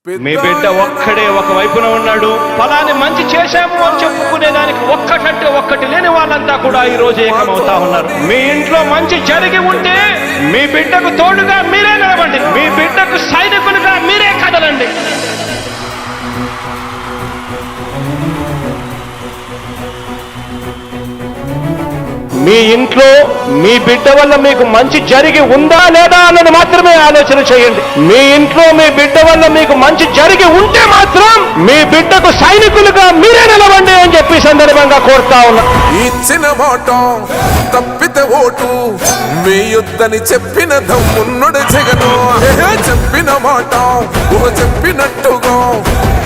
మీ బిడ్డ ఒక్కడే ఒక వైపున ఉన్నాడు. ఫలాన్ని మంచి చేశాము అని చెప్పుకునే దానికి ఒక్కటంటే ఒక్కటి లేని వాళ్ళంతా కూడా ఈ రోజు ఏకమవుతా ఉన్నారు. మీ ఇంట్లో మంచి జరిగి ఉంటే మీ బిడ్డకు తోడుగా మీరే నిలబండి, మీ బిడ్డకు సైనికులుగా మీరే కదలండి. మీ ఇంట్లో మీ బిడ్డ వల్ల మీకు మంచి జరిగి ఉందా లేదా అన్నది మాత్రమే ఆలోచన చేయండి. మీ ఇంట్లో మీ బిడ్డ వల్ల మీకు మంచి జరిగి ఉంటే మాత్రం మీ బిడ్డకు సైనికులుగా మీరే నిలవండి అని చెప్పి సందర్భంగా కోరుతా ఉన్నా. ఇచ్చిన మాట తప్పితే ఓటు వేయొద్దని చెప్పిన దమ్మున్నడు జగను. చెప్పిన మాట చెప్పినట్టుగా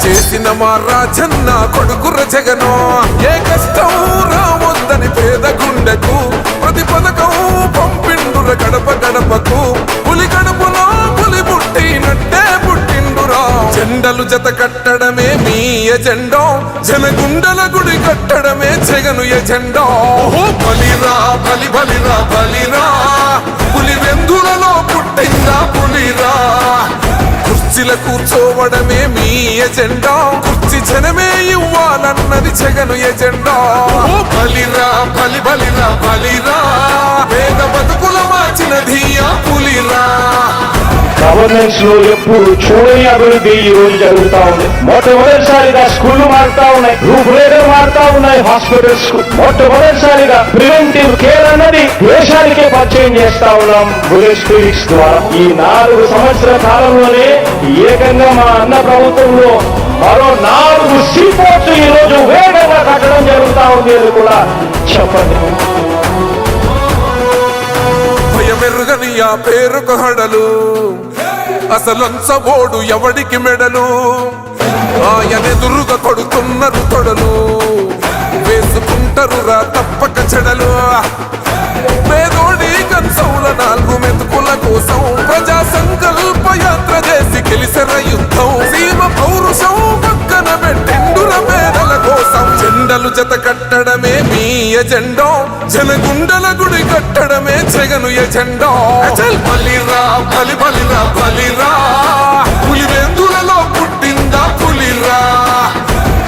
చేసిన మా రాజన్న కొడుకుర జగను. ఏ కష్టం రావద్దని పేద గుండెకు ప్రతి పథకం పంపిండుర గడప గడపకు. పులి గడపలో పులి పుట్టినట్టే పుట్టిండురా. జెండలు జత కట్టడమే మీ ఎజెండా, జనగుండల గుడి కట్టడమే జగను ఎజెండా. బలిరా బలి బలిరా బలిరా, పులి వెందులలో పుట్టిందా పులిరా. కుర్చీల కూర్చోవడమే మీ ఎజెండా, కుర్చీ జనమే ఇవ్వాలన్నది జగను ఎజెండా. బలిరా బలి బలిరా బలిరా, పేద బతుకుల మార్చినది ఆ పులిరా. గవర్నెన్స్ లో ఎప్పుడు చూడని అభివృద్ధి ఈ రోజు జరుగుతా ఉంది. మొట్టమొదటిసారిగా స్కూళ్లు మారుతా ఉన్నాయి, రూపురేఖలు మారుతా ఉన్నాయి. హాస్పిటల్స్ కు మొట్టమొదటిసారిగా ప్రివెంటివ్ కేర్ అన్నది దేశానికే పరిచయం చేస్తా ఉన్నాం బుల్లెట్ క్లినిక్స్ ద్వారా. ఈ 4 సంవత్సరాల కాలంలోనే ఏకంగా మా అన్న ప్రభుత్వంలో మరో 4 సీపోర్ట్స్ ఈ రోజు వేగంగా కట్టడం జరుగుతా ఉంది అని కూడా చెప్పండి. భయమెరుగని ఆ పేరుకు హడలు, అసలంచబోడు ఎవడికి మెడలు. ఆయనెదురుగా కొడుతున్నారు తొడలు, వేసుకుంటారు రా తప్పక చెడలు. పేదోడి కంచౌల 4 మెతుకుల కోసం ప్రజా సంకల్ప యాత్ర చేసి గెలిసెర యుద్ధం. సీమ పౌరుషం పక్కన పెట్టిండుర పేదల కోసం. జెండలు జత కట్టడమే మీ ఎజెండా, జనగుండల గుడి కట్టడమే జగను ఎజెండా. బలిరా బలి బలిరా బలిరా, పులి వెందులలో పుట్టిందా పులిరా.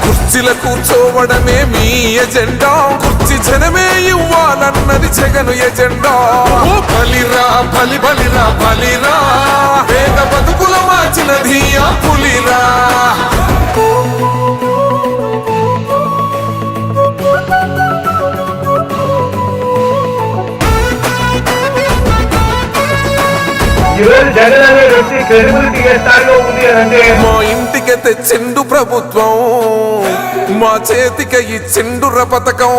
కుర్చీల కూర్చోవడమే మీ ఎజెండా, కుర్చీ జనమే ఇవ్వాలన్నది జగను ఎజెండా. బలిరా బలి బలిరా బలిరా, పేద బతుకుల మార్చినది ఆ పులిరా. జగన్ అనే వ్యక్తి క్రెడిబిలిటీ ఏ స్థాయిలో ఉంది అంటే మా ఇంటికి తెచ్చిండు ప్రభుత్వం, మా చేతికి ఇచ్చిండుర పథకం.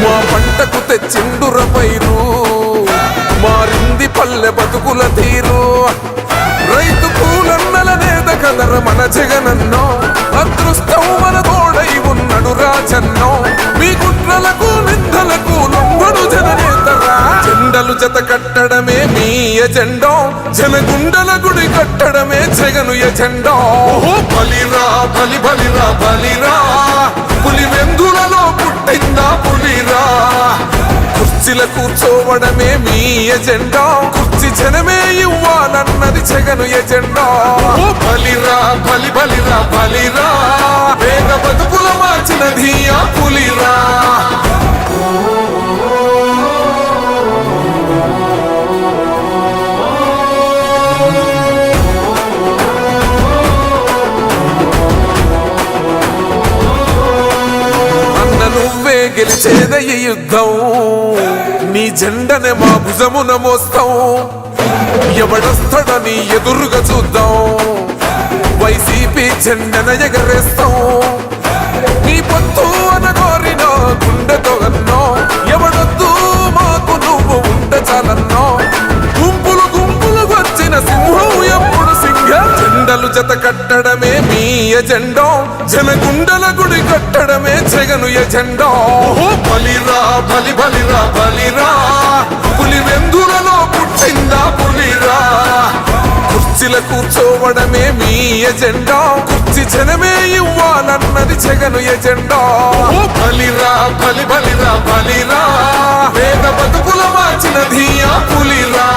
మా పంటకు తెచ్చిండుర పైరు, మారింది పల్లె బతుకుల తీరు. రైతు పూలన్నల నేత కదర మన జగనన్నో, అదృష్టం మన తోడై ఉన్నడు రాజన్నో. మీ కుట్రలకు నిందలకు లొంగడు జననేతరా. జెండలు జత కట్టడమే మీ ఎజెండా, జనగుండల గుడి కట్టడమే జగను ఎజెండా. బలిరా బలి బలిరా బలిరా, పులి వెందులలో పుట్టిందా పులిరా. కుర్చీల కూర్చోవడమే మీ ఎజెండా, కుర్చీ జనమే ఇవ్వాలన్నది జగను ఎజెండా. బలిరా బలి బలిరా బలిరా, పేద బతుకుల మార్చినది ఆ పులిరా. నువ్వే గెలిచేద ఈ యుద్ధం, నీ జెండనే మా భుజమున మోస్తాం. ఎవడొస్తాడని ఎదురుగా చూద్దాం, వైసీపీ జెండన ఎగరేస్తాం. నీ పొత్తు అనగోరిన గుండెతో అన్నో, ఎవడొద్దు మాకు నువ్వు ఉండ చాలన్నో. గుంపులు గుంపులు వచ్చిన సింహం ఎప్పుడు సింహ. జెండలు జత కట్టడమే మీ ఎజెండా, జనగుండల గుడి కట్టడమే జగను ఎజెండా. బలిరా బలి బలిరా బలిరా, పులి వెందులలో పుట్టిందా పులిరా. కుర్చీల కూర్చోవడమే మీ ఎజెండా, కుర్చీ జనమే ఇవ్వాలన్నది జగను ఎజెండా. బలిరా బలి బలిరా బలిరా, పేద బతుకుల మార్చినది ఆ పులిరా.